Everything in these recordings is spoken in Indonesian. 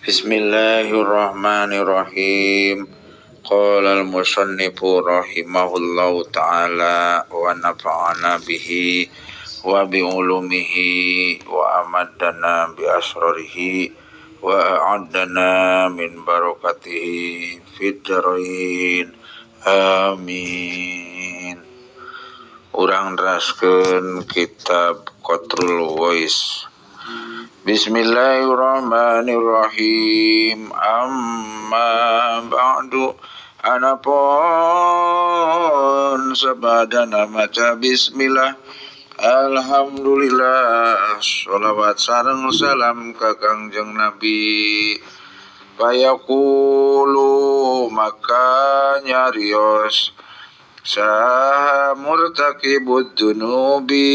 Bismillahirrahmanirrahim. Qala al-musannifu rahimahullahu ta'ala wa nafa'ana bihi wa bi ulumihi wa amaddana bi asrarihi wa a'addana min barakatihi fid dharain. Amin. Urang neraskeun kitab Qatrul Wais. Bismillahirrahmanirrahim. Amma ba'du, anapun sabadana maca bismillah. Alhamdulillah, sholawat sareng salam ka Kangjeng Nabi. Fayaqulu maka nyarios sa murtakibud dunubi,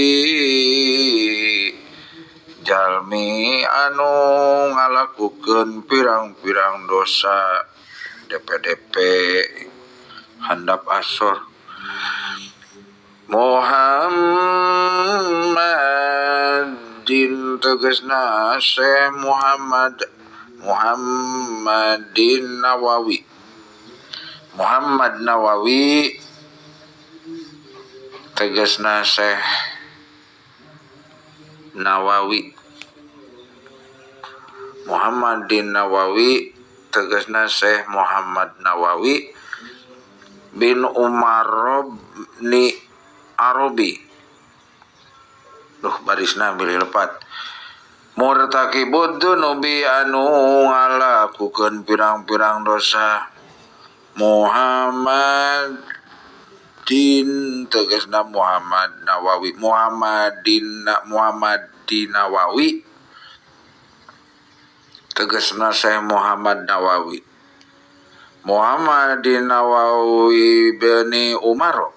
jalmi anu ngalakukeun pirang-pirang dosa DP handap asor. Muhammadin tegasna Syekh Muhammadin Nawawi. Muhammad Nawawi tegasna Syekh Nawawi. Muhammadin Nawawi tegasna Syekh Muhammad Nawawi bin Umar bin Arabi. Barisna bilih lepat. Murtakibud dunubi anu ngalakukeun pirang-pirang dosa. Muhammadin tegasna Muhammad Nawawi. Muhammadin Nawawi tegasna Syekh Muhammad Nawawi. Muhammadin Nawawi bin Umar.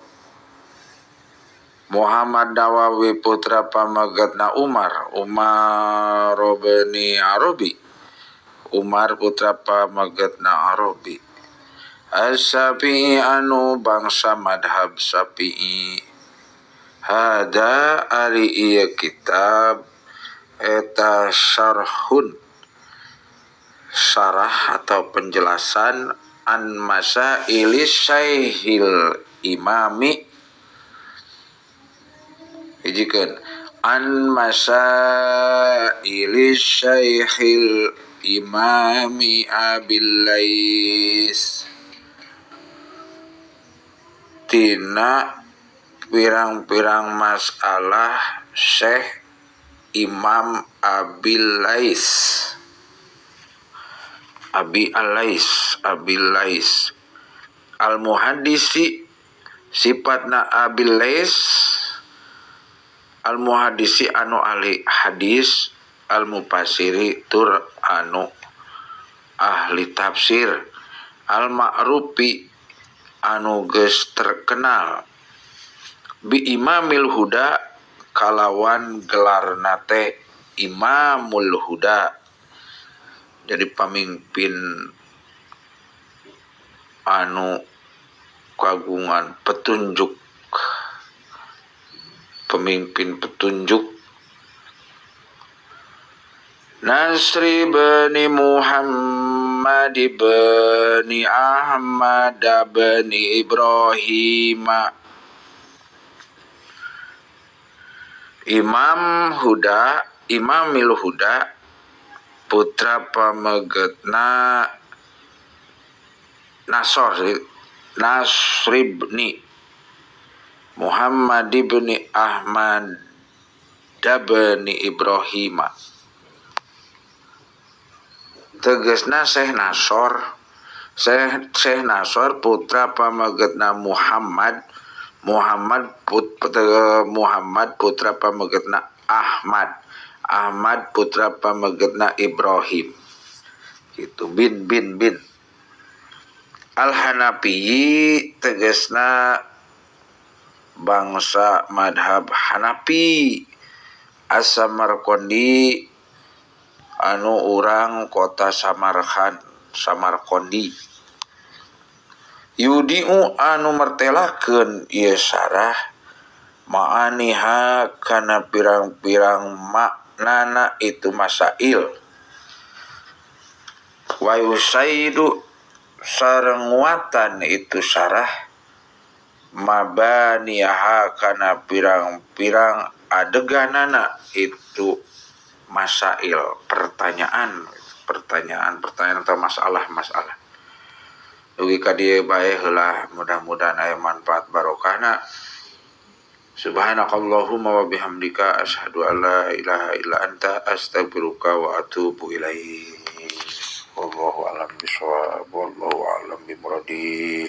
Muhammad Nawawi putra pamagetna Umar. Umar bin Arabi. Umar putra pamagetna Arabi. As-Syafi'i anu bangsa madhab Syafi'i. Hada ari ieu kitab eta syarhun, syarah atau penjelasan an masailis syaikhil imami. Hijikeun an masailis syaikhil imami Abil Lais, tina pirang-pirang masalah Syekh Imam Abil Lais. Abil Lais al-muhaddisi, sifatna Abil Lais al-muhaddisi anu ahli hadis, al-mufassiri tur anu ahli tafsir, al-ma'rufi anu geus terkenal, bi Imamil Huda kalawan gelarna teh Imamul Huda. Jadi pamimpin anu kagungan petunjuk, pemimpin petunjuk. Nasri bani Muhammad bani Ahmad bani Ibrahim. Imamil Huda putra pamegetna Nasr ibni Muhammad ibni Ahmad bani Ibrahim. Tegasna Syekh Nasr putra pamegetna Muhammad putra pamegetna Ahmad putra pamegetna Ibrahim. Gitu bin Al-Hanafi tegasna bangsa madhab Hanafi. As-Samarqandi anu urang kota Samarqandi. Yudi'u anu mertelakeun ieu sarah ma'aniha kana pirang-pirang nana itu masail. Wa yusaidu sareng nguatan itu syarah mabaniha kana pirang-pirang adeganana itu masail, pertanyaan atau masalah. Dugi ka dieu bae heula, mudah-mudahan aya manfaat barokahna. Subhanakallahumma wa bihamdika asyhadu an la ilaha illa anta astaghfiruka wa atubu ilaik. Wallahu a'lam bishawab. Wallahu a'lam bimuradi.